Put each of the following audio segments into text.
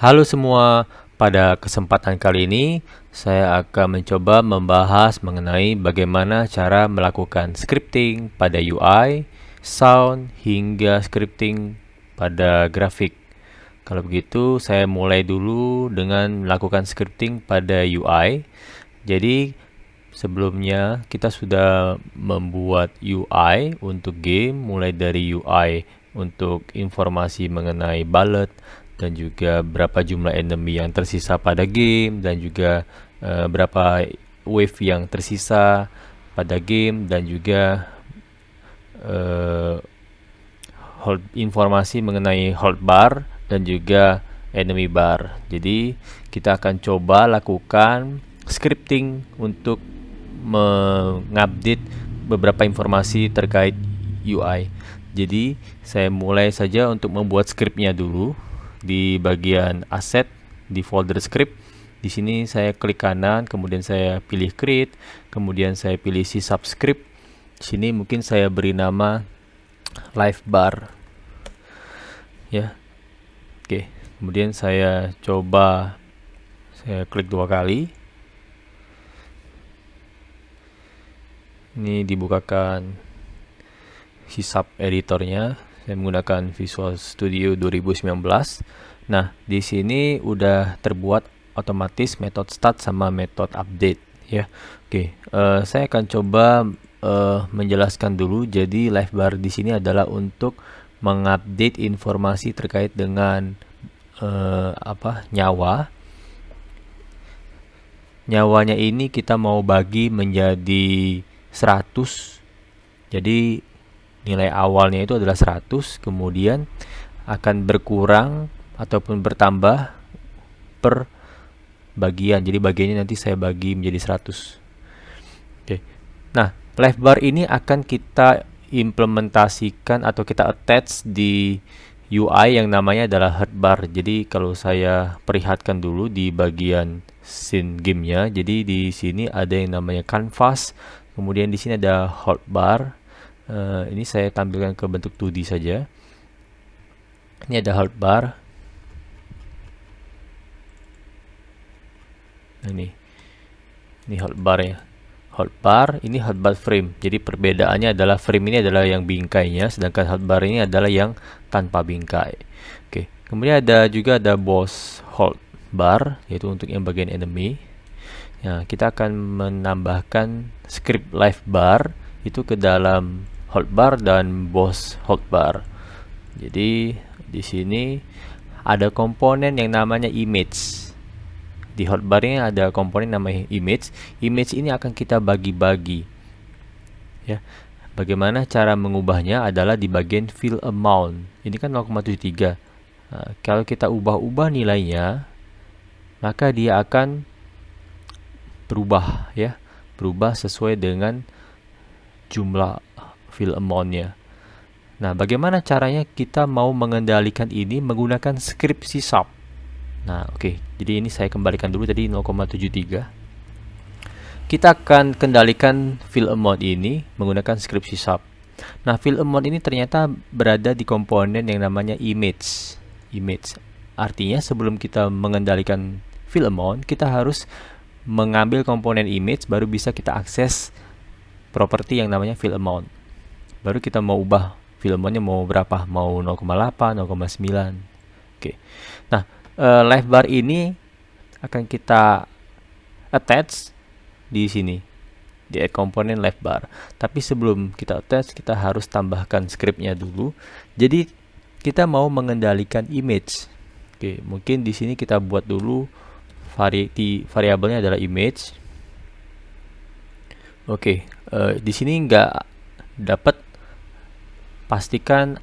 Halo semua, pada kesempatan kali ini saya akan mencoba membahas mengenai bagaimana cara melakukan scripting pada UI, sound, hingga scripting pada grafik. Kalau begitu, saya mulai dulu dengan melakukan scripting pada UI. Jadi, sebelumnya kita sudah membuat UI untuk game, mulai dari UI untuk informasi mengenai ballot dan juga berapa jumlah enemy yang tersisa pada game dan juga berapa wave yang tersisa pada game dan juga informasi mengenai hold bar dan juga enemy bar. Jadi kita akan coba lakukan scripting untuk mengupdate beberapa informasi terkait UI. Jadi saya mulai saja untuk membuat scriptnya dulu di bagian aset di folder script. Di sini saya klik kanan, kemudian saya pilih create, kemudian saya pilih si subscript. Di sini mungkin saya beri nama live bar. Ya. Oke, kemudian saya coba saya klik 2 kali. Ini dibukakan si sub editornya. Saya menggunakan Visual Studio 2019. Nah, di sini udah terbuat otomatis metode start sama metode update ya. Oke, saya akan coba menjelaskan dulu. Jadi live bar di sini adalah untuk mengupdate informasi terkait dengan nyawa. Nyawanya ini kita mau bagi menjadi 100. Jadi nilai awalnya itu adalah 100, kemudian akan berkurang ataupun bertambah per bagian. Jadi bagiannya nanti saya bagi menjadi 100. Oke. Nah, live bar ini akan kita implementasikan atau kita attach di UI yang namanya adalah heart bar. Jadi kalau saya perlihatkan dulu di bagian scene gamenya, jadi di sini ada yang namanya canvas, kemudian di sini ada heart bar. Ini saya tampilkan ke bentuk 2D saja. Ini ada heart bar. Nah, ini heart bar ya. Heart bar, ini heart bar frame. Jadi perbedaannya adalah frame ini adalah yang bingkainya, sedangkan heart bar ini adalah yang tanpa bingkai. Oke, kemudian juga ada boss hold bar, yaitu untuk yang bagian enemy. Nah, kita akan menambahkan script live bar itu ke dalam hold bar dan boss hold bar. Jadi di sini ada komponen yang namanya image. Di hotbarnya ada komponen namanya image. Image ini akan kita bagi-bagi. Ya. Bagaimana cara mengubahnya adalah di bagian fill amount. Ini kan 0,73. Nah, kalau kita ubah-ubah nilainya, maka dia akan berubah ya. Berubah sesuai dengan jumlah fill amount-nya. Nah, bagaimana caranya kita mau mengendalikan ini menggunakan script C#. Nah, oke. Jadi ini saya kembalikan dulu tadi 0,73. Kita akan kendalikan fill amount ini menggunakan script C#. Nah, fill amount ini ternyata berada di komponen yang namanya image. Image. Artinya sebelum kita mengendalikan fill amount, kita harus mengambil komponen image baru bisa kita akses properti yang namanya fill amount. Baru kita mau ubah fill amount-nya mau berapa? Mau 0,8, 0,9. Oke. Nah, live bar ini akan kita attach di sini di add komponen live bar. Tapi sebelum kita attach, kita harus tambahkan scriptnya dulu. Jadi kita mau mengendalikan image. Oke, mungkin di sini kita buat dulu variabelnya adalah image. Oke, di sini nggak dapat. Pastikan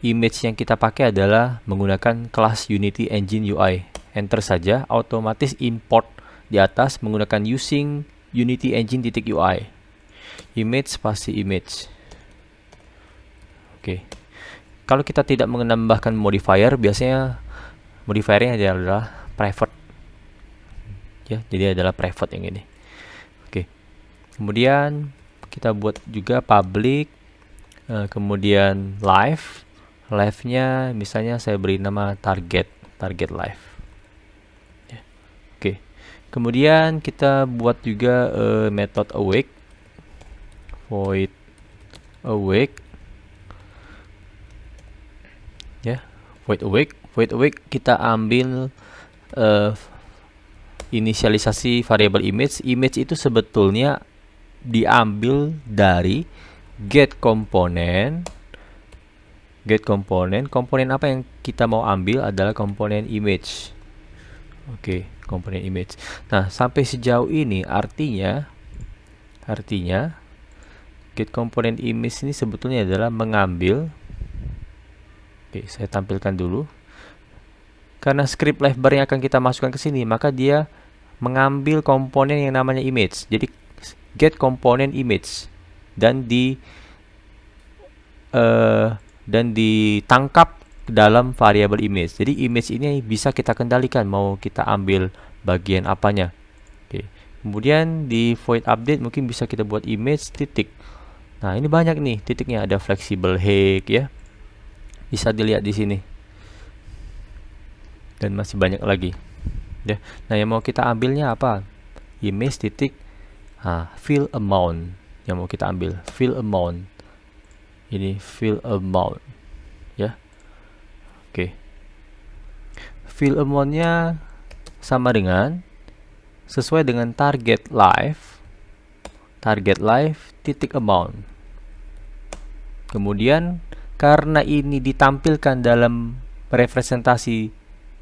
image yang kita pakai adalah menggunakan kelas Unity Engine UI. Enter saja, otomatis import di atas menggunakan using Unity Engine .UI. Image spasi image. Oke. Kalau kita tidak menambahkan modifier, biasanya modifiernya adalah private. Ya, jadi adalah private yang ini. Oke. Kemudian kita buat juga public, kemudian live nya misalnya saya beri nama target target live. Ya. Oke. Kemudian kita buat juga method awake, void awake, ya, void awake kita ambil inisialisasi variabel image. Image itu sebetulnya diambil dari get komponen. Komponen apa yang kita mau ambil adalah komponen image. Oke, komponen image. Nah, sampai sejauh ini artinya get komponen image ini sebetulnya adalah mengambil. Oke, saya tampilkan dulu. Karena script live bar yang akan kita masukkan ke sini, maka dia mengambil komponen yang namanya image. Jadi get komponen image dan ditangkap dalam variabel image. Jadi image ini bisa kita kendalikan mau kita ambil bagian apanya. Oke. Kemudian di void update mungkin bisa kita buat image titik. Nah, ini banyak nih titiknya, ada flexible height ya. Bisa dilihat di sini. Dan masih banyak lagi. Ya. Nah, yang mau kita ambilnya apa? Image titik fill amount yang mau kita ambil. Fill amount. Ini fill amount ya. Oke. Fill amount-nya sama dengan sesuai dengan target live titik amount. Kemudian karena ini ditampilkan dalam representasi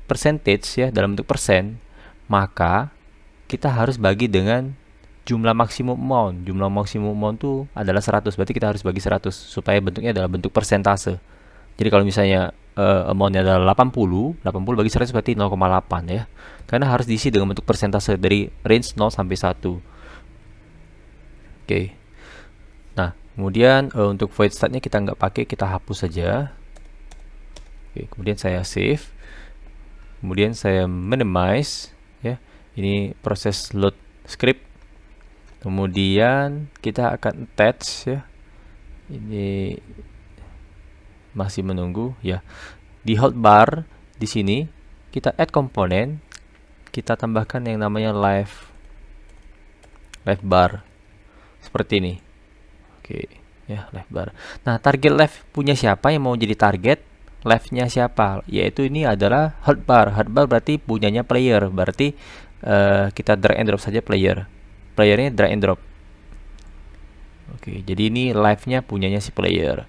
percentage ya, dalam bentuk persen, maka kita harus bagi dengan jumlah maksimum amount. Jumlah maksimum amount itu adalah 100, berarti kita harus bagi 100 supaya bentuknya adalah bentuk persentase. Jadi kalau misalnya amountnya adalah 80 bagi 100 berarti 0,8 ya. Karena harus diisi dengan bentuk persentase dari range 0 sampai 1. Oke. Nah, kemudian untuk void start-nya kita nggak pakai, kita hapus saja. Oke, kemudian saya save. Kemudian saya minimize ya. Ini proses load script. Kemudian kita akan attach ya. Ini masih menunggu ya. Di hotbar di sini kita add komponen, kita tambahkan yang namanya live bar seperti ini. Oke ya, live bar. Nah, target live punya siapa yang mau jadi target? Live-nya siapa? Yaitu ini adalah hotbar. Hotbar berarti punyanya player. Berarti kita drag and drop saja playernya drag and drop. Oke, jadi ini live-nya punyanya si player.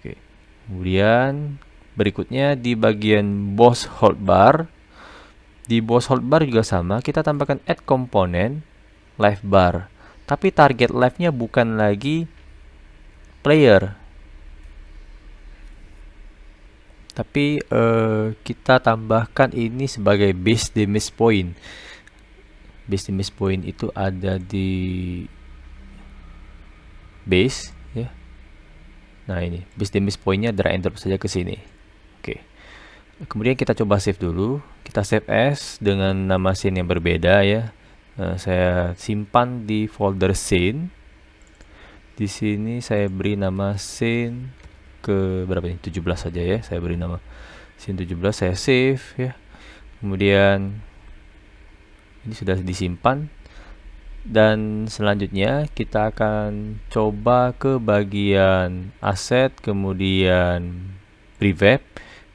Oke. Kemudian berikutnya di bagian boss hotbar. Di boss hotbar juga sama, kita tambahkan add komponen live bar. Tapi target live-nya bukan lagi player. Tapi kita tambahkan ini sebagai base damage point. Base damage point itu ada di base ya. Nah, ini base damage point-nya drag and drop saja ke sini. Oke. Kemudian kita coba save dulu. Kita save as dengan nama scene yang berbeda ya. Saya simpan di folder scene. Di sini saya beri nama scene ke berapa ini? 17 saja ya. Saya beri nama scene 17, saya save ya. Kemudian ini sudah disimpan. Dan selanjutnya kita akan coba ke bagian aset, kemudian prefab,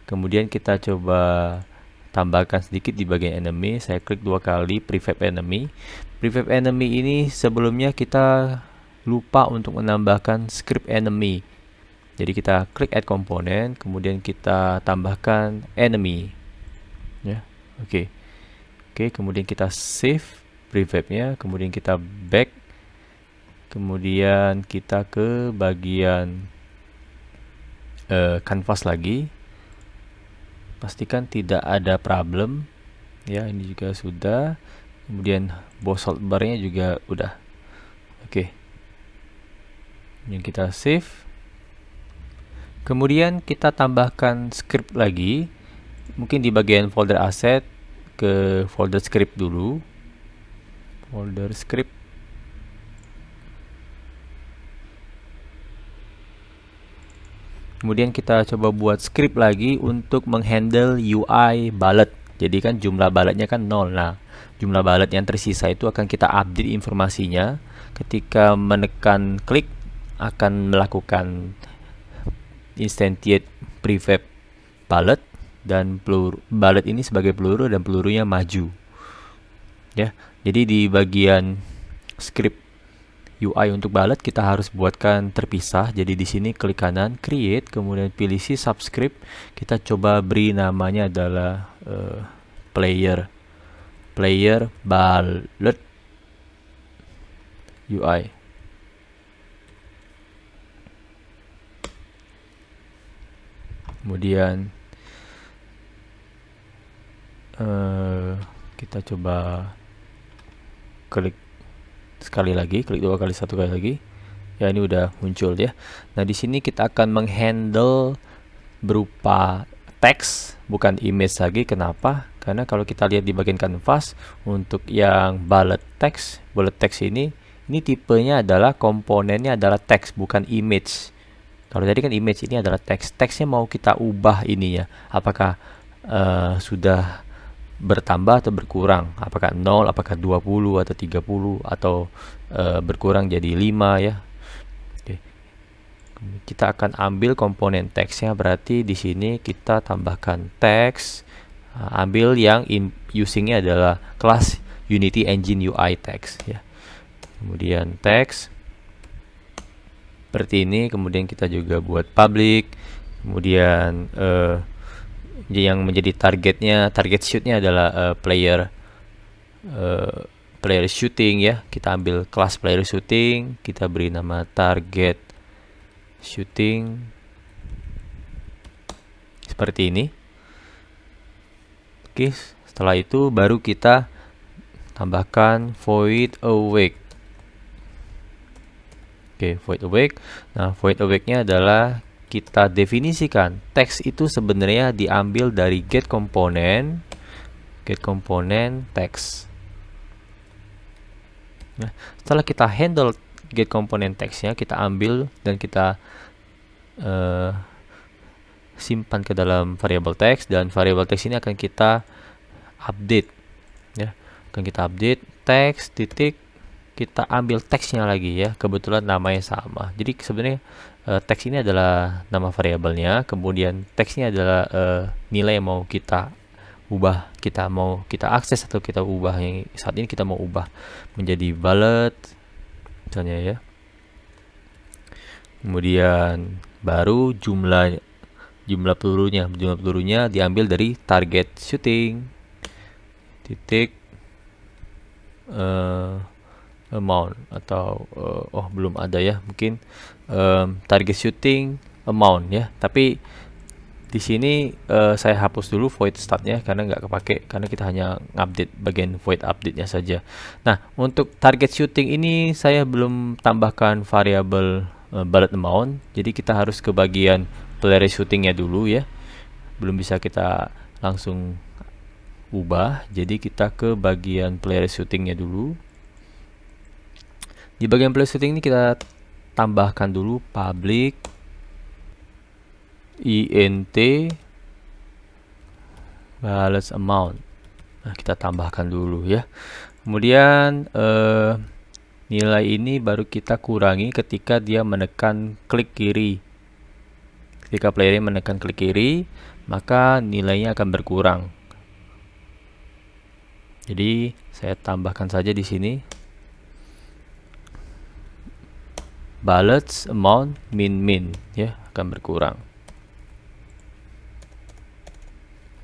kemudian kita coba tambahkan sedikit di bagian enemy. Saya klik 2 kali prefab enemy. Prefab enemy ini sebelumnya kita lupa untuk menambahkan script enemy. Jadi kita klik add komponen, kemudian kita tambahkan enemy ya. Oke, kemudian kita save prefabnya, kemudian kita back, kemudian kita ke bagian canvas lagi, pastikan tidak ada problem ya. Ini juga sudah, kemudian boss hotbar-nya juga udah. Oke, yang kita save, kemudian kita tambahkan script lagi, mungkin di bagian folder asset, ke folder script dulu. Folder script. Kemudian kita coba buat script lagi untuk menghandle UI ballot. Jadi kan jumlah ballotnya kan 0. Nah, jumlah ballot yang tersisa itu akan kita update informasinya. Ketika menekan klik akan melakukan instantiate prefab ballot, dan ballot ini sebagai peluru dan pelurunya maju. Ya. Jadi di bagian script UI untuk ballot kita harus buatkan terpisah. Jadi di sini klik kanan create, kemudian pilih si subscript. Kita coba beri namanya adalah player ballot UI. Kemudian kita coba klik sekali lagi, klik 2 kali 1 kali lagi. Ya, ini udah muncul ya. Nah, di sini kita akan menghandle berupa teks, bukan image lagi. Kenapa? Karena kalau kita lihat di bagian kanvas untuk yang bullet text ini tipenya adalah komponennya adalah teks, bukan image. Kalau tadi kan image, ini adalah teks. Teksnya mau kita ubah ininya. Apakah sudah bertambah atau berkurang, apakah 0, apakah 20 atau 30 atau berkurang jadi 5 ya. Oke. Kita akan ambil komponen teksnya, berarti di sini kita tambahkan teks, ambil yang usingnya adalah kelas Unity Engine UI text ya. Kemudian teks seperti ini, kemudian kita juga buat public, kemudian yang menjadi target shootnya adalah player shooting ya. Kita ambil kelas player shooting, kita beri nama target shooting seperti ini. Oke, setelah itu baru kita tambahkan void awake. Oke, void awake. Nah, void awake-nya adalah kita definisikan teks itu sebenarnya diambil dari get komponen teks. Nah, setelah kita handle get komponen teksnya, kita ambil dan kita simpan ke dalam variabel teks, dan variabel teks ini akan kita update ya. Akan kita update teks titik, kita ambil teksnya lagi ya, kebetulan namanya sama. Jadi sebenarnya teks ini adalah nama variabelnya, kemudian teksnya adalah nilai yang mau kita ubah, kita akses atau kita ubah. Yang saat ini kita mau ubah menjadi ballot misalnya ya. Kemudian baru jumlah pelurunya diambil dari target shooting titik amount atau belum ada ya, mungkin target shooting amount ya. Tapi di sini saya hapus dulu void startnya karena nggak kepake, karena kita hanya ngupdate bagian void update-nya saja. Nah, untuk target shooting ini saya belum tambahkan variabel bullet amount, jadi kita harus ke bagian player shooting-nya dulu ya. Belum bisa kita langsung ubah, jadi kita ke bagian player shooting-nya dulu. Di bagian player shooting ini kita tambahkan dulu public int balance amount. Nah, kita tambahkan dulu ya. Kemudian nilai ini baru kita kurangi ketika dia menekan klik kiri. Ketika playernya menekan klik kiri, maka nilainya akan berkurang. Jadi saya tambahkan saja di sini ballots amount min ya, akan berkurang.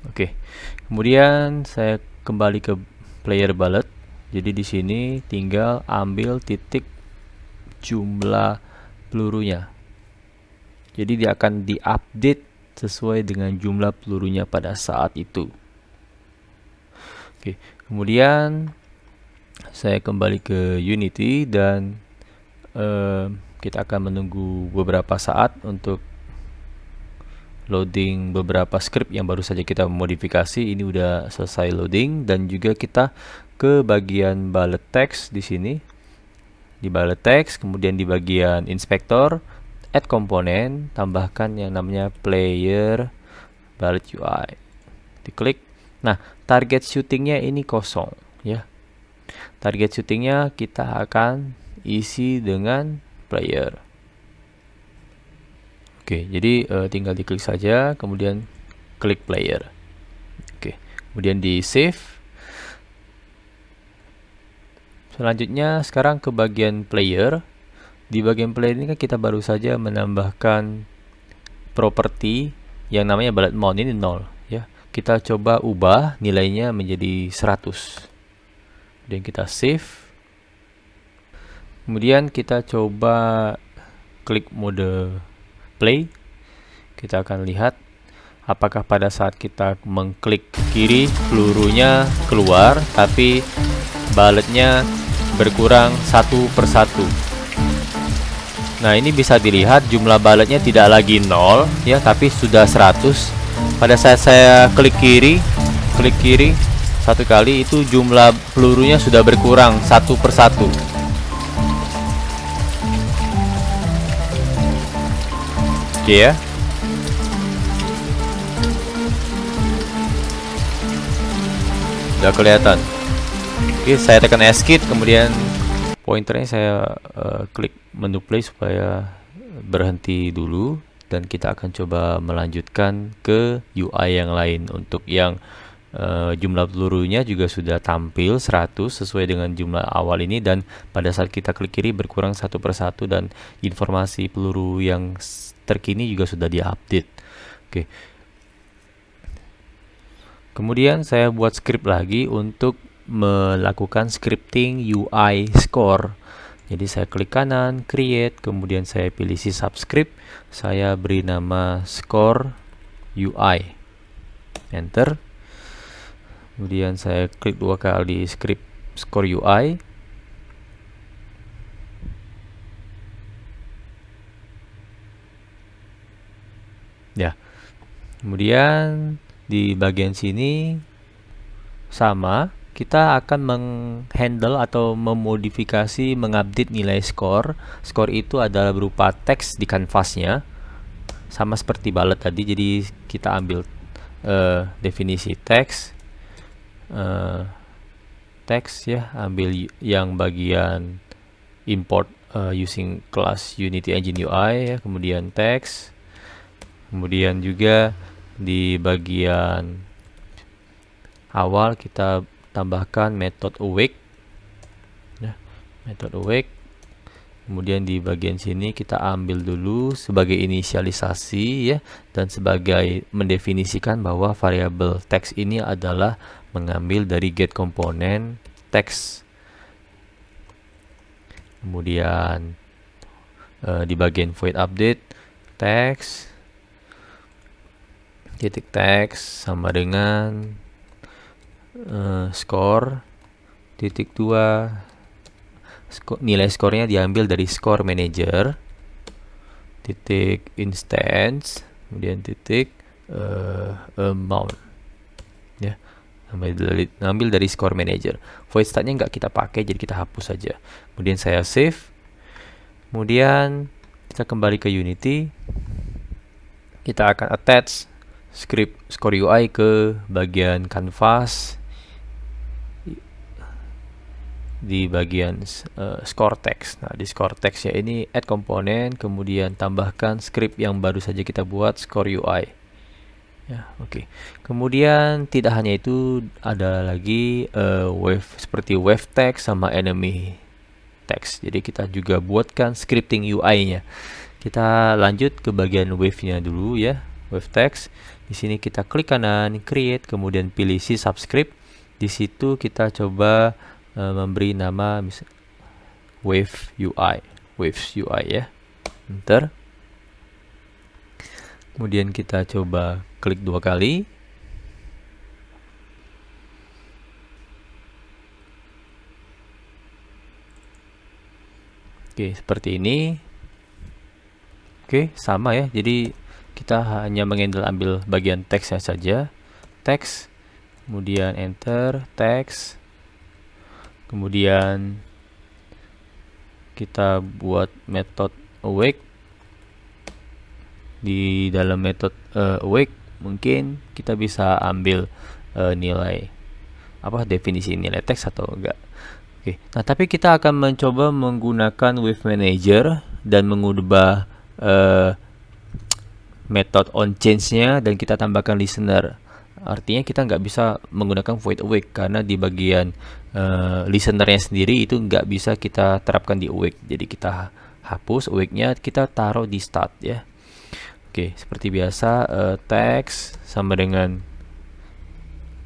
Oke. Kemudian saya kembali ke player ballot. Jadi di sini tinggal ambil titik jumlah pelurunya. Jadi dia akan diupdate sesuai dengan jumlah pelurunya pada saat itu. Oke. Kemudian saya kembali ke Unity dan kita akan menunggu beberapa saat untuk loading beberapa script yang baru saja kita modifikasi. Ini udah selesai loading, dan juga kita ke bagian ballot text di sini. Di ballot text, kemudian di bagian inspector add komponen, tambahkan yang namanya player Ballet UI. Diklik. Nah, target shootingnya ini kosong ya. Target shootingnya kita akan isi dengan player. Oke, jadi tinggal diklik saja, kemudian klik player. Oke, kemudian di save. Selanjutnya sekarang ke bagian player. Di bagian player ini kan kita baru saja menambahkan properti yang namanya bullet mount ini 0 ya. Kita coba ubah nilainya menjadi 100. Dan kita save. Kemudian kita coba klik mode play. Kita akan lihat apakah pada saat kita mengklik kiri pelurunya keluar, tapi bulletnya berkurang satu persatu. Nah, ini bisa dilihat jumlah bulletnya tidak lagi 0 ya, tapi sudah 100. Pada saat saya klik kiri satu kali, itu jumlah pelurunya sudah berkurang satu persatu. Oke ya. Sudah kelihatan. Oke, saya tekan escape, kemudian pointernya saya klik menu play supaya berhenti dulu, dan kita akan coba melanjutkan ke UI yang lain. Untuk yang jumlah pelurunya juga sudah tampil 100 sesuai dengan jumlah awal ini, dan pada saat kita klik kiri berkurang satu persatu, dan informasi peluru yang terkini juga sudah diupdate. Oke. Kemudian saya buat script lagi untuk melakukan scripting UI score. Jadi saya klik kanan, create, kemudian saya pilih si subscript, saya beri nama score UI, enter. Kemudian saya klik 2 kali script score UI. Ya. Kemudian di bagian sini sama, kita akan menghandle atau memodifikasi, mengupdate nilai skor. Skor itu adalah berupa teks di kanvasnya, sama seperti bullet tadi. Jadi kita ambil definisi teks, teks ya, ambil yang bagian import using class Unity Engine UI ya, kemudian teks, kemudian juga di bagian awal kita tambahkan method awake ya, method awake. Kemudian di bagian sini kita ambil dulu sebagai inisialisasi ya, dan sebagai mendefinisikan bahwa variabel teks ini adalah mengambil dari get komponen teks. Kemudian di bagian void update teks titik teks sama dengan score titik 2, nilai skornya diambil dari score manager titik instance, kemudian titik amount ya, ambil dari score manager. Void startnya nggak kita pakai, jadi kita hapus saja. Kemudian saya save, kemudian kita kembali ke Unity, kita akan attach script score UI ke bagian canvas di bagian score text. Nah, di score text ya ini add komponen, kemudian tambahkan script yang baru saja kita buat, score UI ya. Oke. Kemudian tidak hanya itu, ada lagi wave seperti wave text sama enemy text. Jadi kita juga buatkan scripting UI nya. Kita lanjut ke bagian wave nya dulu ya, wave text. Di sini kita klik kanan, create, kemudian pilih si subscript. Di situ kita coba memberi nama wave UI, waves UI ya, enter. Kemudian kita coba klik 2 kali. Oke, seperti ini. Oke, sama ya. Jadi kita hanya mengendal ambil bagian teksnya saja, teks, kemudian enter, teks, kemudian kita buat method awake di dalam metode awake mungkin kita bisa ambil nilai definisi nilai teks atau enggak. Oke. Nah, tapi kita akan mencoba menggunakan Wave Manager dan mengubah metode onChange-nya dan kita tambahkan listener. Artinya kita nggak bisa menggunakan void awake karena di bagian listenernya sendiri itu nggak bisa kita terapkan di awake. Jadi kita hapus awake-nya, kita taruh di start ya. Oke, seperti biasa text sama dengan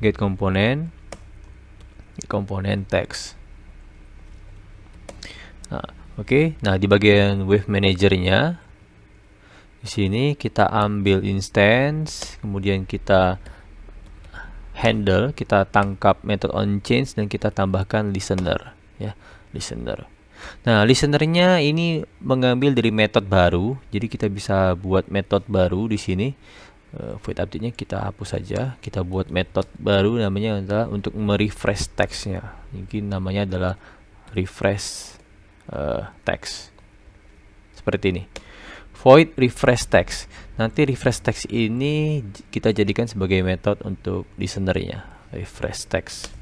get komponen text. Nah, oke. Nah, di bagian Wave Manager-nya di sini kita ambil instance, kemudian kita handle, kita tangkap method onChange dan kita tambahkan listener ya, listener. Nah, listenernya ini mengambil dari metode baru, jadi kita bisa buat metode baru di sini. Void update-nya kita hapus saja, kita buat metode baru namanya adalah untuk merefresh text-nya. Mungkin namanya adalah refresh text. Seperti ini. Void refresh text. Nanti refresh text ini kita jadikan sebagai metode untuk listener-nya, refresh text.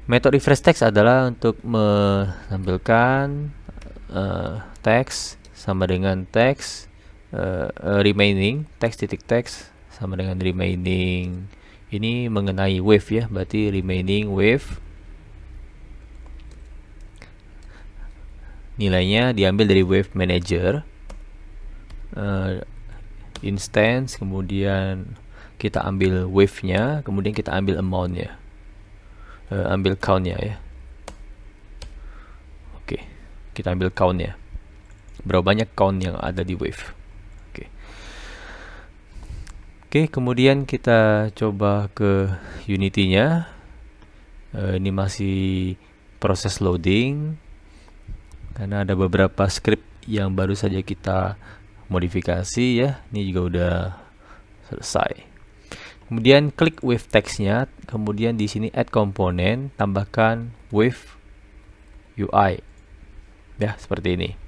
Metode refresh text adalah untuk menampilkan teks sama dengan teks remaining text titik teks sama dengan remaining, ini mengenai wave ya, berarti remaining wave nilainya diambil dari Wave Manager instance, kemudian kita ambil wave-nya, kemudian kita ambil amount-nya, ambil count-nya ya. Oke, kita ambil count-nya, berapa banyak count yang ada di wave. Oke, kemudian kita coba ke Unity-nya. Ini masih proses loading karena ada beberapa script yang baru saja kita modifikasi ya. Ini juga udah selesai. Kemudian klik wave text-nya, kemudian di sini add komponen, tambahkan wave UI. Ya, seperti ini.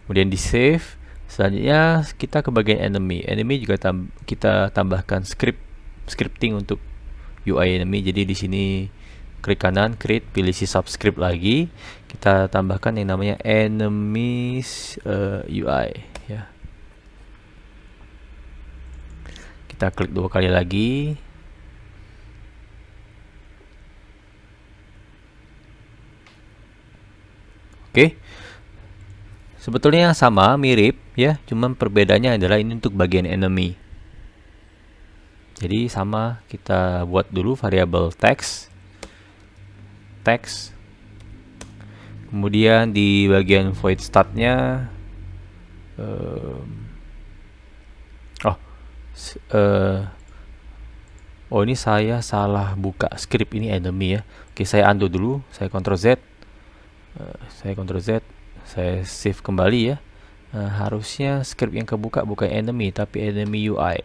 Kemudian di save. Selanjutnya kita ke bagian enemy. Enemy juga kita tambahkan scripting untuk UI enemy. Jadi di sini klik kanan, create, pilih si subscript lagi. Kita tambahkan yang namanya enemies UI ya. Kita klik 2 kali lagi. Oke. Sebetulnya sama, mirip ya, cuman perbedaannya adalah ini untuk bagian enemy. Jadi sama, kita buat dulu variabel text. Kemudian di bagian void start-nya ini saya salah buka script ini enemy ya. Oke, saya undo dulu, saya Ctrl Z. Saya save kembali ya. Harusnya script yang kebuka bukan enemy tapi enemy UI.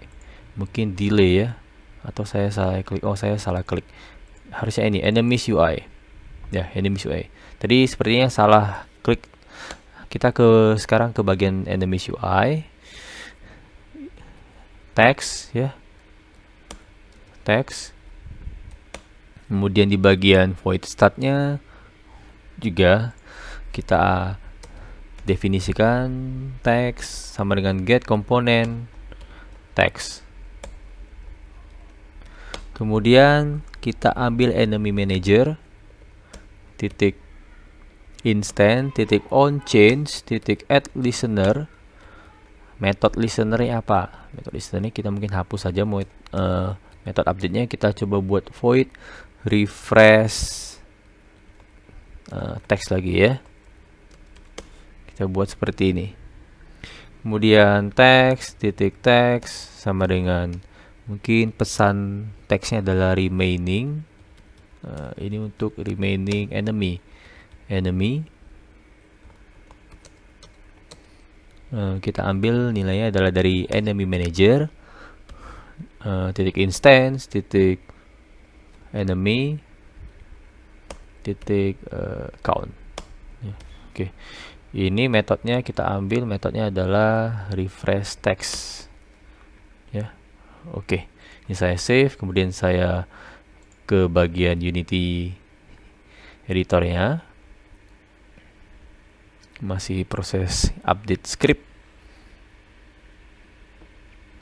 Mungkin delay ya, atau saya salah klik. Saya salah klik. Harusnya ini enemies UI. Ya, enemies UI. Tadi sepertinya salah klik. Kita sekarang ke bagian enemies UI. Text ya. Text. Kemudian di bagian void start-nya juga kita definisikan text sama dengan get komponen text. Kemudian kita ambil enemy manager titik instance titik onChange titik add listener. Metode listenernya apa? Metode listenernya kita mungkin hapus saja. Metode update-nya kita coba buat void refresh text lagi ya. Kita buat seperti ini. Kemudian text titik text sama dengan mungkin pesan teksnya adalah remaining. Ini untuk remaining enemy. Kita ambil nilainya adalah dari enemy manager titik instance titik enemy titik count. Oke. Ini metodenya kita ambil, metodenya adalah refresh text. Ya, oke. Ini saya save, kemudian saya ke bagian Unity editornya. Masih proses update script.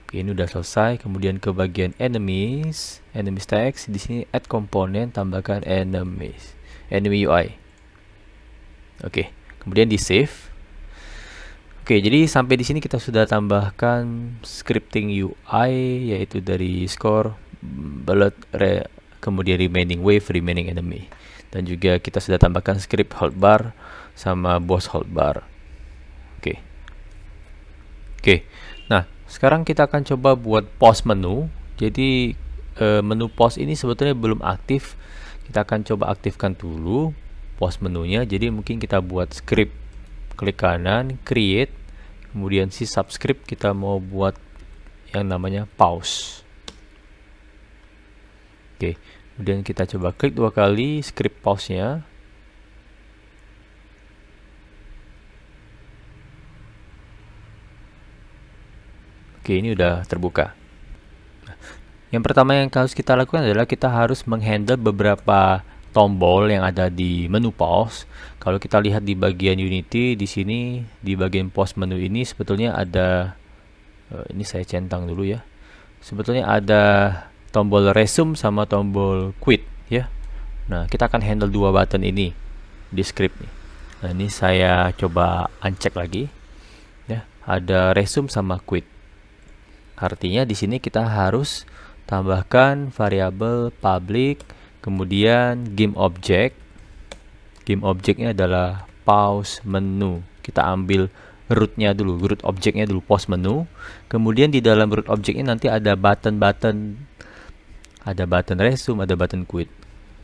Oke, ini udah selesai. Kemudian ke bagian enemies text. Di sini add komponen, tambahkan enemy UI. Oke, kemudian di save. Oke, jadi sampai di sini kita sudah tambahkan scripting UI, yaitu dari score, bullet, kemudian remaining wave, remaining enemy, dan juga kita sudah tambahkan script hotbar sama boss hotbar. Oke. Nah, sekarang kita akan coba buat pause menu. Jadi menu pause ini sebetulnya belum aktif. Kita akan coba aktifkan dulu pause menunya. Jadi mungkin kita buat script, klik kanan, create, kemudian si subscript kita mau buat yang namanya pause. Oke, kemudian kita coba klik 2 kali script pause-nya. Oke, ini udah terbuka. Yang pertama yang harus kita lakukan adalah kita harus menghandle beberapa tombol yang ada di menu pause. Kalau kita lihat di bagian Unity, di sini di bagian pause menu ini sebetulnya ada, ini saya centang dulu ya. Sebetulnya ada tombol resume sama tombol quit ya. Nah, kita akan handle 2 button ini di script nih. Nah, ini saya coba uncheck lagi ya. Ada resume sama quit. Artinya di sini kita harus tambahkan variabel public, kemudian game object. Game objectnya adalah pause menu. Kita ambil rootnya dulu, root objectnya dulu, pause menu. Kemudian di dalam root objectnya nanti ada button-button, ada button resume, ada button quit.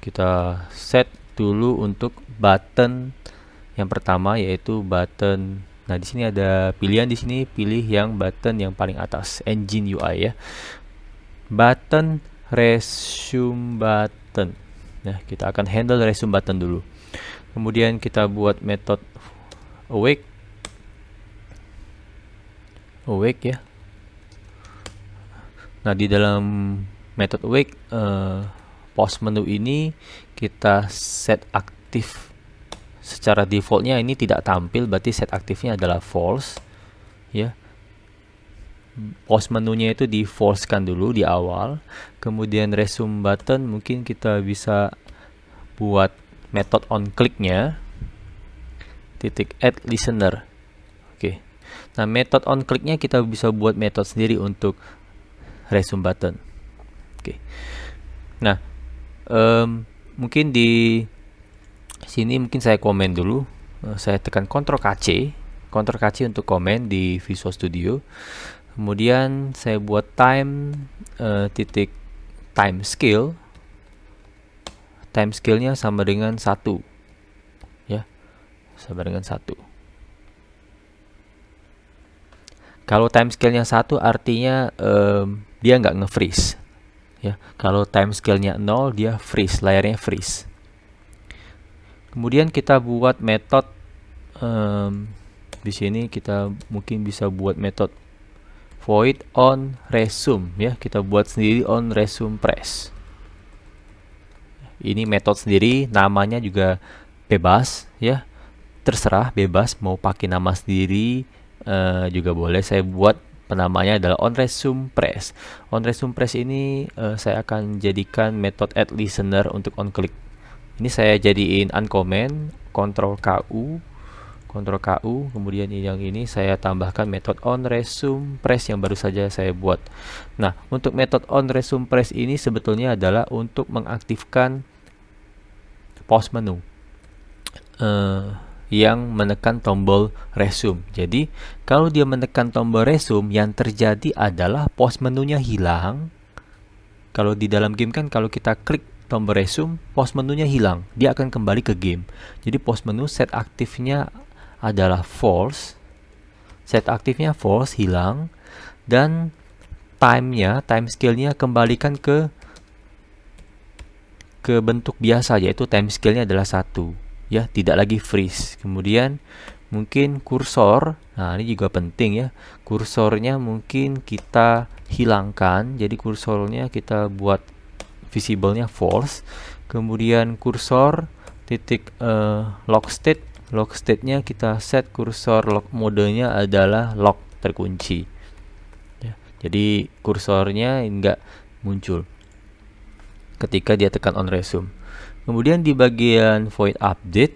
Kita set dulu untuk button yang pertama, yaitu button. Nah, di sini ada pilihan, di sini pilih yang button yang paling atas, engine UI ya. Button resume button. Nah, kita akan handle resume button dulu. Kemudian kita buat method awake ya. Nah, di dalam method awake pause menu ini kita set aktif. Secara defaultnya ini tidak tampil, berarti set aktifnya adalah false ya. Pause menunya itu di false kan dulu di awal. Kemudian resume button mungkin kita bisa buat method on click-nya titik add listener. Oke. Nah, method on click-nya kita bisa buat method sendiri untuk resume button. Oke. Nah, mungkin di sini mungkin saya komen dulu. Saya tekan Ctrl KC untuk komen di Visual Studio. Kemudian saya buat titik time scale. Time scale-nya sama dengan 1 ya. Sama dengan 1. Kalau time scale-nya 1 artinya dia nggak nge-freeze ya. Kalau time scale-nya 0 dia freeze, layarnya freeze. Kemudian kita buat metode di sini kita mungkin bisa buat metode void on resume ya. Kita buat sendiri on resume press. Ini metode sendiri, namanya juga bebas ya. Terserah, bebas mau pakai nama sendiri juga boleh. Saya buat penamanya adalah on resume press. On resume press ini saya akan jadikan metode add listener untuk on click. Ini saya jadiin uncomment, Ctrl KU, kemudian yang ini saya tambahkan metode on resume press yang baru saja saya buat. Nah, untuk metode on resume press ini sebetulnya adalah untuk mengaktifkan pause menu yang menekan tombol resume. Jadi, kalau dia menekan tombol resume, yang terjadi adalah pause menunya hilang. Kalau di dalam game kan kalau kita klik tombol resume, pause menunya hilang, dia akan kembali ke game. Jadi pause menu set aktifnya adalah false, set aktifnya false, hilang, dan time scale-nya kembalikan ke bentuk biasa, yaitu time scale-nya adalah 1 ya, tidak lagi freeze. Kemudian mungkin kursor, nah ini juga penting ya, kursornya mungkin kita hilangkan, jadi kursornya kita buat visible-nya false. Kemudian kursor titik lock state-nya kita set kursor lock modenya adalah lock, terkunci ya. Jadi kursornya enggak muncul ketika dia tekan on resume. Kemudian di bagian void update,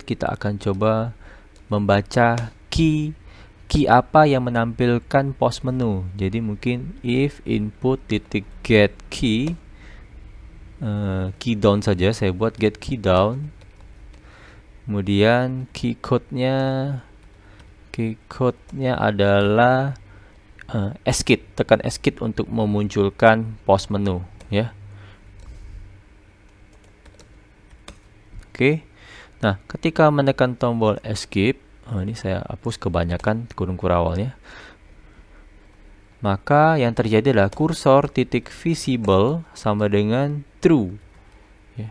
kita akan coba membaca key apa yang menampilkan post menu. Jadi mungkin if input titik get key down saja, saya buat get key down. Kemudian key code-nya adalah escape, tekan escape untuk memunculkan post menu ya. Oke. Nah, ketika menekan tombol escape, ini saya hapus kebanyakan kurung kurawalnya. Maka yang terjadi adalah kursor titik visible sama dengan true. Ya.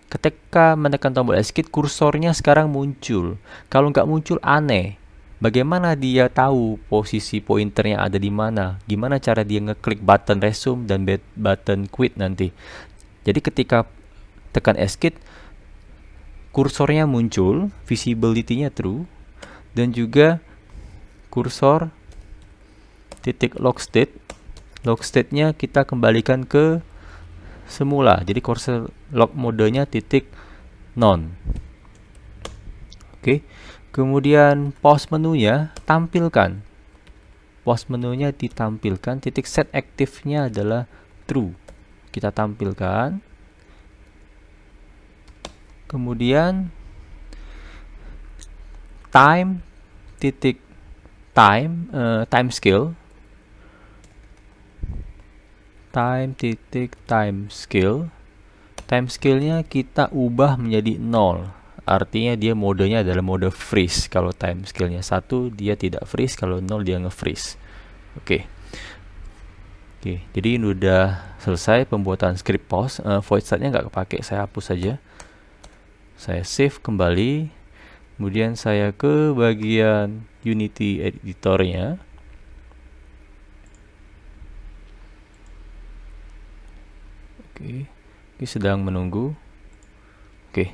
Ketika menekan tombol escape, kursornya sekarang muncul. Kalau nggak muncul aneh. Bagaimana dia tahu posisi pointernya ada di mana? Gimana cara dia ngeklik button resume dan button quit nanti? Jadi ketika tekan escape, kursornya muncul, visibility-nya true, dan juga kursor titik lock state-nya kita kembalikan ke semula. Jadi kursor lock modenya titik none. Oke. Kemudian post menunya tampilkan. Post menunya ditampilkan, titik set active-nya adalah true. Kita tampilkan. Kemudian time scale, time scale-nya kita ubah menjadi 0. Artinya dia modenya adalah mode freeze. Kalau time scale-nya 1 dia tidak freeze, kalau 0 dia nge-freeze. Oke, jadi ini udah selesai pembuatan script post. Void state-nya nggak kepake, saya hapus saja. Saya save kembali, kemudian saya ke bagian Unity editornya. Oke, sedang menunggu. Oke,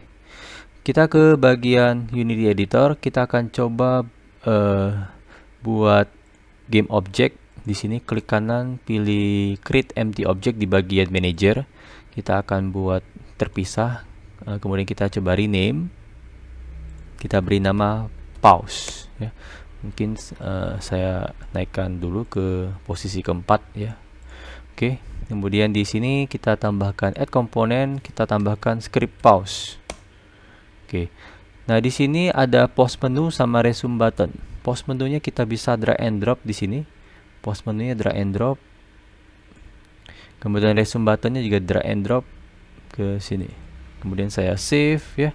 kita ke bagian Unity editor. Kita akan coba buat game object. Di sini klik kanan, pilih create empty object di bagian manager. Kita akan buat terpisah. Kemudian kita coba rename, kita beri nama pause ya. Mungkin saya naikkan dulu ke posisi keempat ya. Oke, kemudian di sini kita tambahkan add component, kita tambahkan script pause. Oke, nah di sini ada post menu sama resume button. Post menunya kita bisa drag and drop di sini. Post menunya drag and drop. Kemudian resume buttonnya juga drag and drop ke sini. Kemudian saya save ya.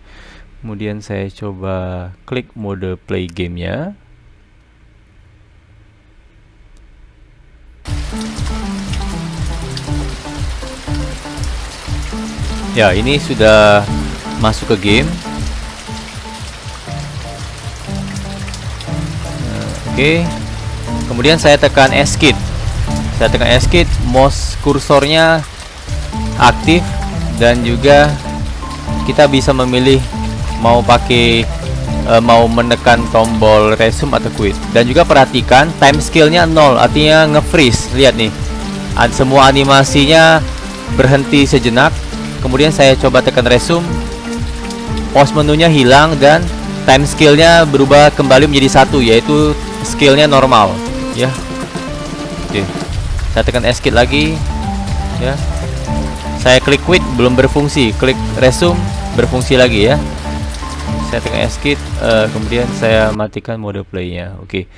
Kemudian saya coba klik mode play gamenya. Ya, ini sudah masuk ke game. Oke. Kemudian saya tekan escape. Mouse kursornya aktif dan juga kita bisa memilih mau menekan tombol resume atau quit. Dan juga perhatikan time scale-nya 0, artinya nge-freeze. Lihat nih, semua animasinya berhenti sejenak. Kemudian saya coba tekan resume, post menunya hilang dan time scale-nya berubah kembali menjadi 1, yaitu scale-nya normal ya. Oke, saya tekan escape lagi ya. Saya klik quit, belum berfungsi. Klik resume, berfungsi lagi ya. Saya tekan escape, kemudian saya matikan mode play-nya. Oke.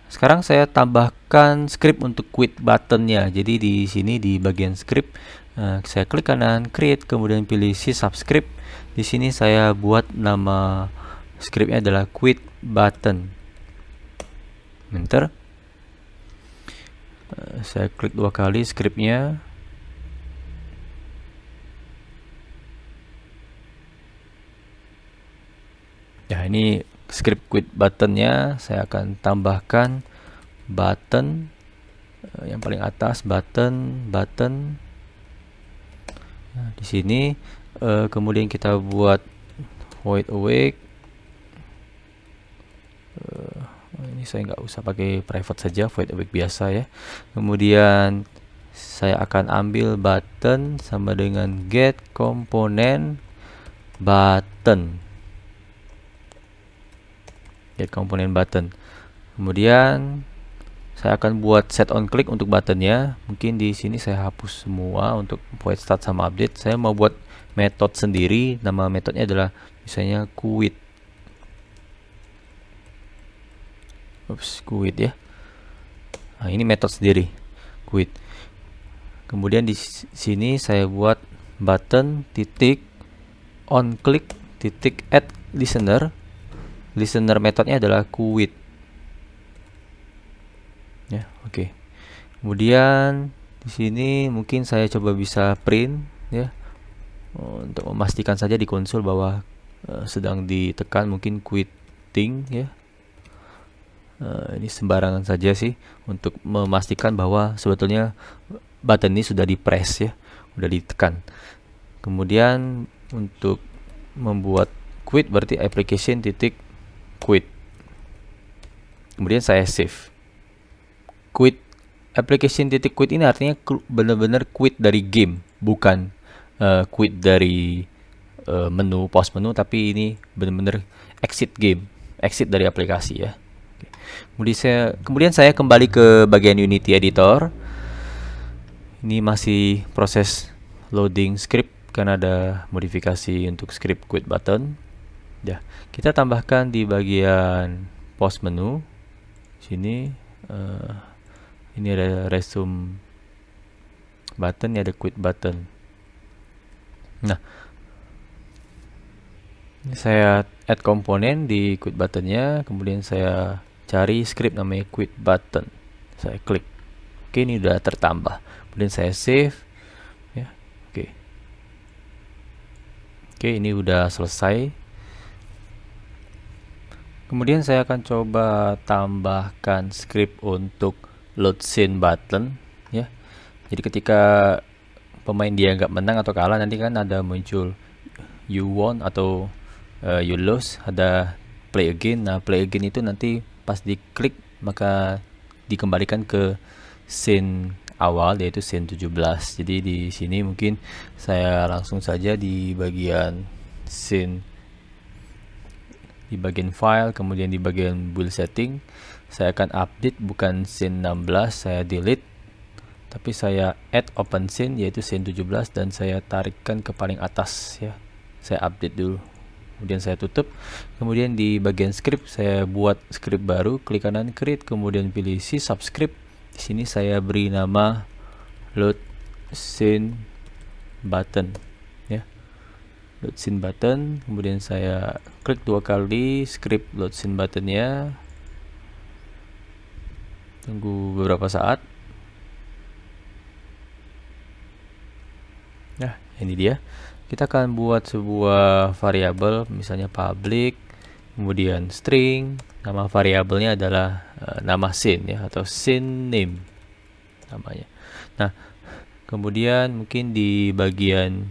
Sekarang saya tambahkan script untuk quit button-nya. Jadi di sini di bagian script, saya klik kanan, create, kemudian pilih C subscript. Di sini saya buat nama scriptnya adalah quit button. Enter. Saya klik 2 kali scriptnya. Ya, ini script quit buttonnya. Saya akan tambahkan button yang paling atas, button. Nah, di sini kemudian kita buat void awake. Ini saya nggak usah pakai private saja, void awake biasa ya. Kemudian saya akan ambil button sama dengan get komponen button. Kemudian saya akan buat set on click untuk buttonnya. Mungkin di sini saya hapus semua untuk void start sama update. Saya mau buat metode sendiri. Nama metodenya adalah misalnya quit. Quit ya. Nah, ini metode sendiri, quit. Kemudian di sini saya buat button titik on click titik add listener. Listener metodenya adalah quit. Ya, oke. Kemudian di sini mungkin saya coba bisa print ya, untuk memastikan saja di konsol bahwa sedang ditekan, mungkin quitting ya. Ini sembarangan saja sih untuk memastikan bahwa sebetulnya button ini sudah di press ya, sudah ditekan. Kemudian untuk membuat quit berarti application titik quit. Kemudian saya save. Quit application titik quit ini artinya benar-benar quit dari game, bukan quit dari menu, pause menu, tapi ini benar-benar exit game, exit dari aplikasi ya. Kemudian saya kembali ke bagian Unity Editor. Ini masih proses loading script karena ada modifikasi untuk script quit button. Ya, kita tambahkan di bagian pause menu. Sini ini ada resume button, ada quit button. Nah, ini saya add komponen di quit buttonnya, kemudian saya cari script namanya quit button. Saya klik. Oke, ini udah tertambah. Kemudian saya save ya. Oke, ini udah selesai. Kemudian saya akan coba tambahkan script untuk load scene button ya. Jadi ketika pemain dia nggak menang atau kalah, nanti kan ada muncul you won atau you lose, ada play again. Nah, play again itu nanti pas diklik maka dikembalikan ke scene awal, yaitu scene 17. Jadi di sini mungkin saya langsung saja di bagian scene, di bagian file, kemudian di bagian build setting saya akan update bukan scene 16 saya delete, tapi saya add open scene yaitu scene 17 dan saya tarikkan ke paling atas ya. Saya update dulu, kemudian saya tutup. Kemudian di bagian script saya buat script baru, klik kanan create, kemudian pilih C subscript. Di sini saya beri nama load scene button ya, load scene button. Kemudian saya klik 2 kali script load scene buttonnya, tunggu beberapa saat. Nah, ini dia. Kita akan buat sebuah variabel, misalnya public, kemudian string, nama variabelnya adalah nama scene ya, atau scene name namanya. Nah, kemudian mungkin di bagian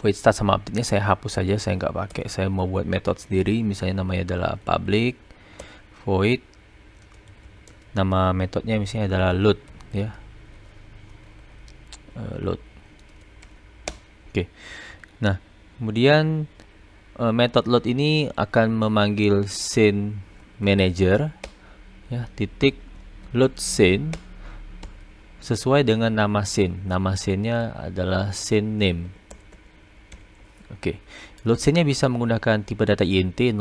void start sama update-nya saya hapus saja, saya nggak pakai. Saya mau buat metode sendiri, misalnya namanya adalah public void, nama metodenya misalnya adalah load ya, load. Oke. Nah, kemudian method load ini akan memanggil scene manager ya, titik load scene sesuai dengan nama scene. Nama scene-nya adalah scene name. Oke. Load scene-nya bisa menggunakan tipe data int 012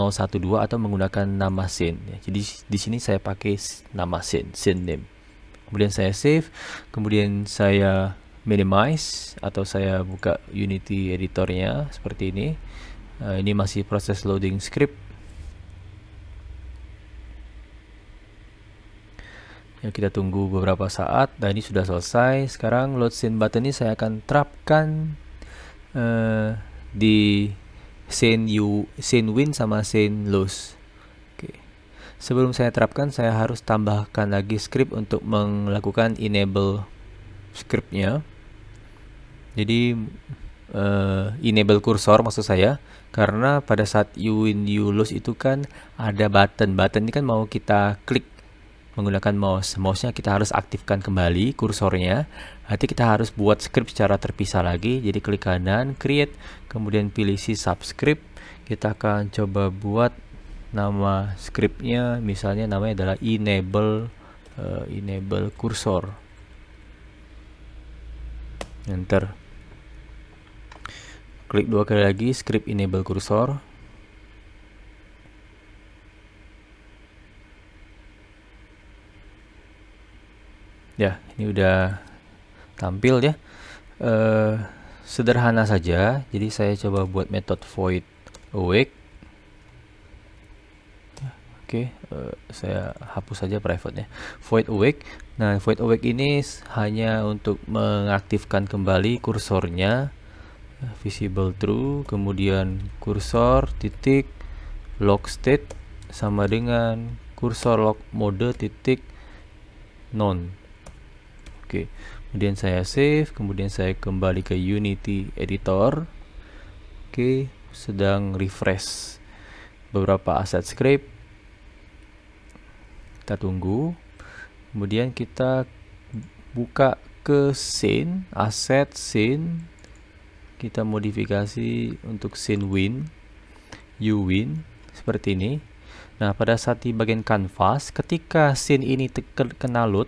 atau menggunakan nama scene ya. Jadi di sini saya pakai nama scene, scene name. Kemudian saya save, kemudian saya minimize atau saya buka Unity editornya seperti ini. Ini masih proses loading script ya, kita tunggu beberapa saat. Nah, ini sudah selesai. Sekarang load scene button ini saya akan terapkan di scene win sama scene lose. Oke. Sebelum saya terapkan, saya harus tambahkan lagi script untuk melakukan enable scriptnya. Jadi enable kursor maksud saya, karena pada saat you win you lose itu kan ada button ini kan mau kita klik menggunakan mouse-nya kita harus aktifkan kembali kursornya. Nanti kita harus buat script secara terpisah lagi. Jadi klik kanan create, kemudian pilih si subscript. Kita akan coba buat nama scriptnya, misalnya namanya adalah enable kursor. Enter. Klik 2 kali lagi script enable kursor. Ya, ini udah tampil ya. Sederhana saja. Jadi saya coba buat metode void awake. Oke, saya hapus saja private-nya. Void awake. Nah, void awake ini hanya untuk mengaktifkan kembali kursornya. Visible true, kemudian kursor titik lock state sama dengan kursor lock mode titik none. Oke, kemudian saya save, kemudian saya kembali ke Unity editor. Oke, sedang refresh beberapa aset script. Kita tunggu. Kemudian kita buka ke scene, aset scene. Kita modifikasi untuk scene win, you win seperti ini. Nah, pada saat di bagian canvas, ketika scene ini kena load,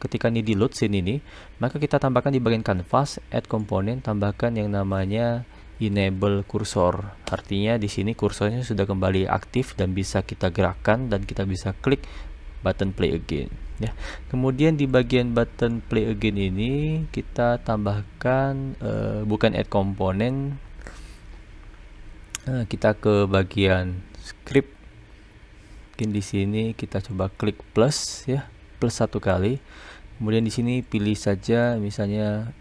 ketika ini di load scene ini, maka kita tambahkan di bagian canvas add komponen, tambahkan yang namanya enable kursor. Artinya di sini kursornya sudah kembali aktif dan bisa kita gerakkan dan kita bisa klik button play again ya. Kemudian di bagian button play again ini kita tambahkan bukan add komponen, kita ke bagian script. Mungkin di sini kita coba klik plus ya, plus 1 kali. Kemudian di sini pilih saja misalnya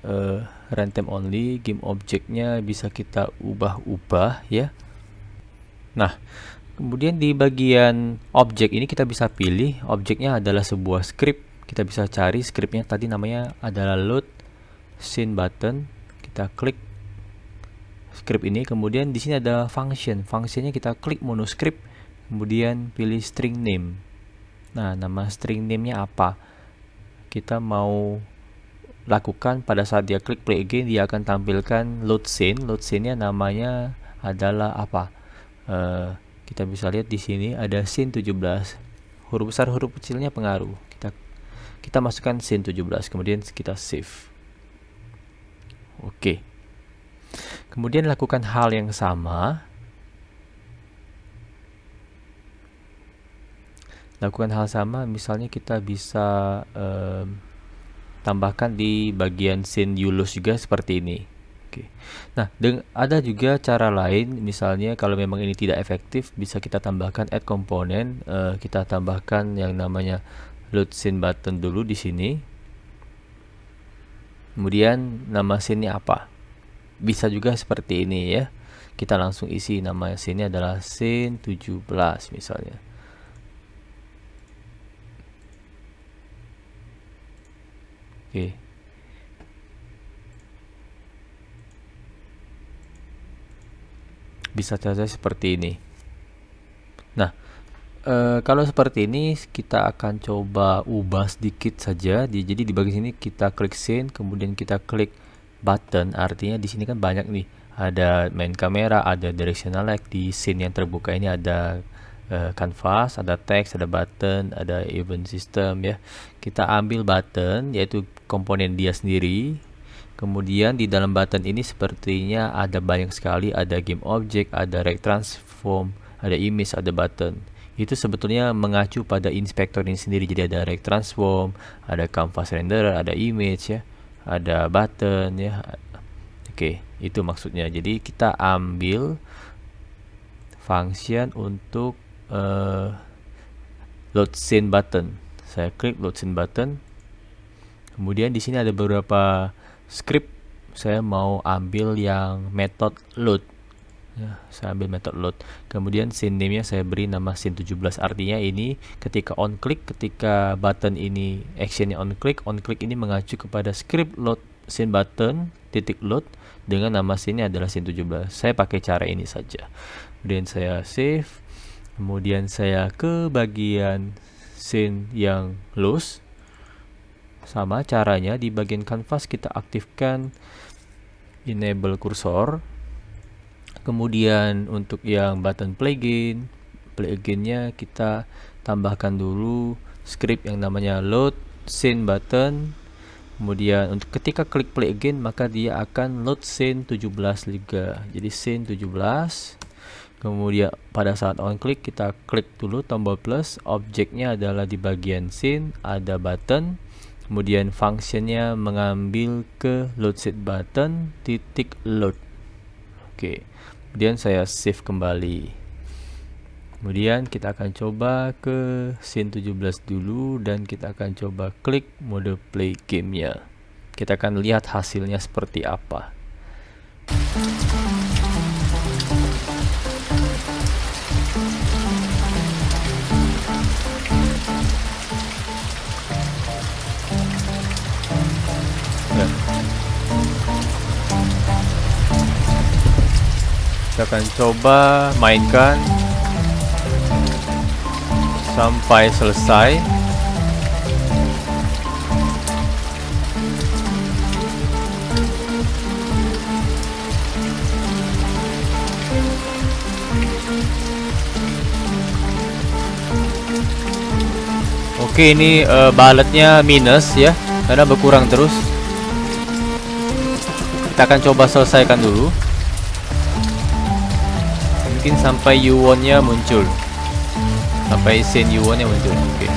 runtime only, game objectnya bisa kita ubah-ubah ya. Nah, kemudian di bagian objek ini kita bisa pilih objeknya adalah sebuah script. Kita bisa cari scriptnya tadi namanya adalah load scene button. Kita klik script ini, kemudian di sini ada function. Functionnya kita klik monoscript, kemudian pilih string name. Nah, nama string name-nya apa? Kita mau lakukan pada saat dia klik play again, dia akan tampilkan load scene. Load scene-nya namanya adalah apa? Kita bisa lihat di sini ada scene 17. Huruf besar huruf kecilnya pengaruh. Kita masukkan scene 17, kemudian kita save. Oke. Kemudian lakukan hal yang sama. Misalnya kita bisa tambahkan di bagian scene you lose juga seperti ini. Oke. Nah, ada juga cara lain, misalnya kalau memang ini tidak efektif, bisa kita tambahkan add komponen. Kita tambahkan yang namanya load scene button dulu di sini. Kemudian nama scene-nya apa? Bisa juga seperti ini ya. Kita langsung isi nama scene-nya adalah scene 17 misalnya. Oke. Bisa saja seperti ini. Nah, kalau seperti ini kita akan coba ubah sedikit saja. Jadi di bagian sini kita klik scene, kemudian kita klik button. Artinya di sini kan banyak nih, ada main kamera, ada directional light. Di scene yang terbuka ini ada canvas, ada teks, ada button, ada event system ya. Kita ambil button, yaitu komponen dia sendiri. Kemudian di dalam button ini sepertinya ada banyak sekali, ada game object, ada rect transform, ada image, ada button. Itu sebetulnya mengacu pada inspektor ini sendiri. Jadi ada rect transform, ada canvas renderer, ada image ya, ada button ya. Oke, itu maksudnya. Jadi kita ambil function untuk load scene button. Saya klik load scene button. Kemudian di sini ada beberapa script. Saya mau ambil yang method load. ya, saya ambil method load. Kemudian scene name nya saya beri nama scene 17, artinya ini ketika on click, ketika button ini actionnya on click ini mengacu kepada script load scene button titik load dengan nama scene nya adalah scene 17. Saya pakai cara ini saja. Kemudian saya save, kemudian saya ke bagian scene yang loose. Sama caranya, di bagian canvas kita aktifkan enable cursor. Kemudian untuk yang button plugin nya kita tambahkan dulu script yang namanya load scene button. Kemudian untuk ketika klik play again maka dia akan load scene 17 juga. Jadi scene 17. Kemudian pada saat on click kita klik dulu tombol plus, objeknya adalah di bagian scene, ada button. Kemudian functionnya mengambil ke load scene button titik load. Oke. Kemudian saya save kembali. Kemudian kita akan coba ke scene 17 dulu dan kita akan coba klik mode play gamenya. Kita akan lihat hasilnya seperti apa. Kita akan coba mainkan sampai selesai. Oke, ini baletnya minus ya, karena berkurang terus. Kita akan coba selesaikan dulu. Mungkin sampai U1 nya muncul, sampai scene U1 nya muncul. Oke.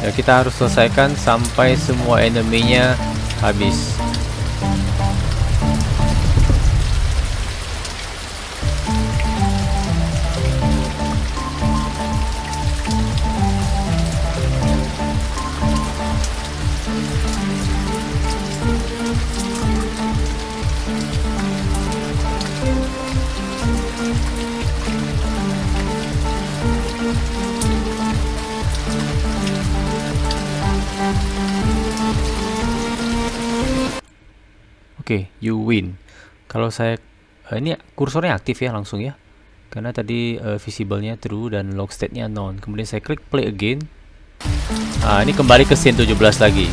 Ya, kita harus selesaikan sampai semua enemy-nya habis. Oke, you win. Kalau saya ini kursornya aktif ya langsung ya, karena tadi visible-nya true dan log state-nya none. Kemudian saya klik play again. Nah, ini kembali ke scene 17 lagi.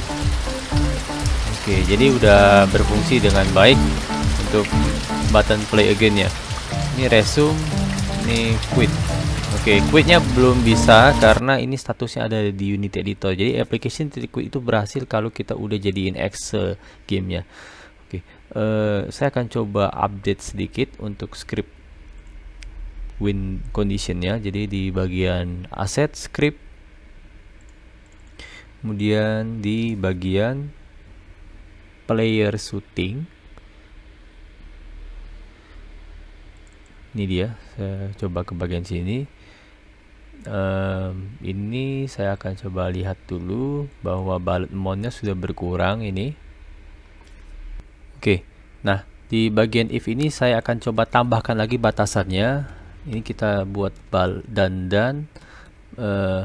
Oke, jadi udah berfungsi dengan baik untuk button play again-nya. Ini resume, ini quit. Oke, quit-nya belum bisa karena ini statusnya ada di Unity Editor. Jadi application quit itu berhasil kalau kita udah jadiin exe gamenya. Oke, saya akan coba update sedikit untuk script win conditionnya. Jadi di bagian asset script, kemudian di bagian player shooting, ini dia. Saya coba ke bagian sini. Ini saya akan coba lihat dulu bahwa bullet amount-nya sudah berkurang ini. Oke, nah di bagian if ini saya akan coba tambahkan lagi batasannya. Ini kita buat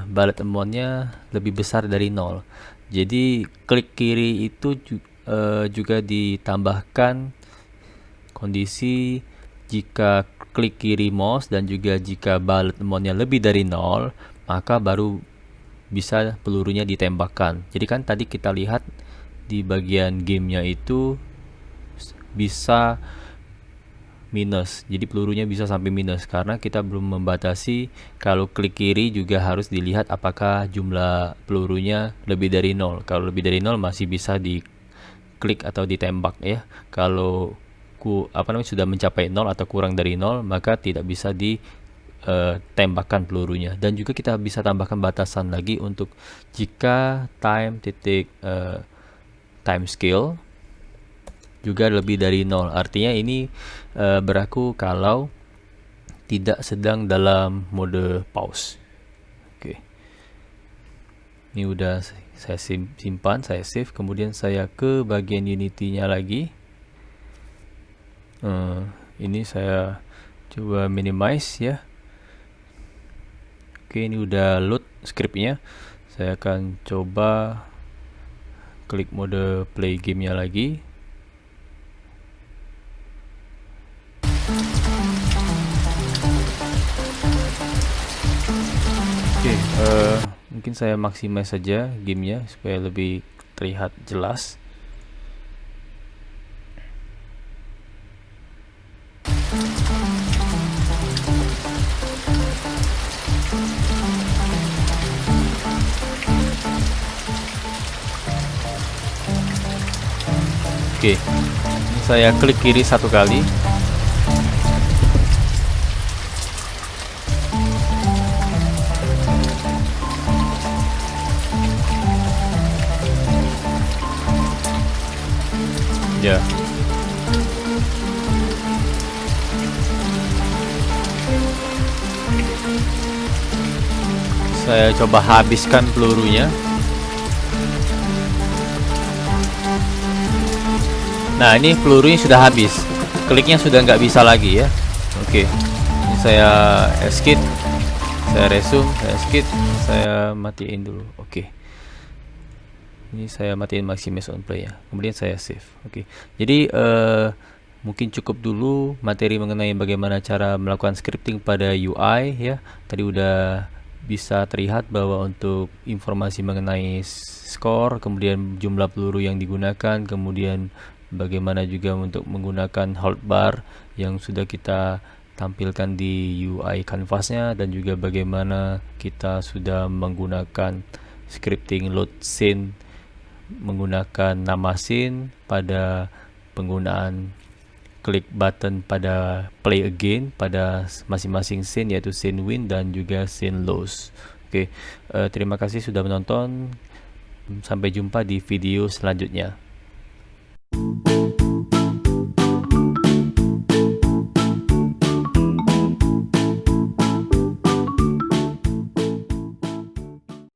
bullet amount-nya lebih besar dari 0. Jadi klik kiri itu juga ditambahkan kondisi jika klik kiri mouse dan juga jika bullet amount-nya lebih dari 0, maka baru bisa pelurunya ditembakkan. Jadi kan tadi kita lihat di bagian gamenya itu bisa minus, jadi pelurunya bisa sampai minus karena kita belum membatasi. Kalau klik kiri juga harus dilihat apakah jumlah pelurunya lebih dari 0. Kalau lebih dari 0 masih bisa diklik atau ditembak ya. Kalau sudah mencapai 0 atau kurang dari 0 maka tidak bisa tembakan pelurunya. Dan juga kita bisa tambahkan batasan lagi untuk jika time scale juga lebih dari 0. Artinya ini berlaku kalau tidak sedang dalam mode pause. Oke. Ini udah saya simpan, saya save, kemudian saya ke bagian Unity-nya lagi. Ini saya coba minimize ya. Oke, ini udah load scriptnya. Saya akan coba klik mode play gamenya lagi. Oke, mungkin saya maximize saja gamenya supaya lebih terlihat jelas. Oke, saya klik kiri satu kali. Ya. Saya coba habiskan pelurunya. Nah, ini pelurunya sudah habis. Kliknya sudah nggak bisa lagi ya. Oke. Ini saya escape, saya resume, saya escape, saya matiin dulu. Oke. Ini saya matiin maximize on play ya. Kemudian saya save. Oke. Jadi mungkin cukup dulu materi mengenai bagaimana cara melakukan scripting pada UI ya. Tadi udah bisa terlihat bahwa untuk informasi mengenai skor, kemudian jumlah peluru yang digunakan, kemudian bagaimana juga untuk menggunakan hold bar yang sudah kita tampilkan di UI canvasnya, dan juga bagaimana kita sudah menggunakan scripting load scene menggunakan nama scene pada penggunaan klik button pada play again pada masing-masing scene, yaitu scene win dan juga scene lose. Oke, terima kasih sudah menonton. Sampai jumpa di video selanjutnya.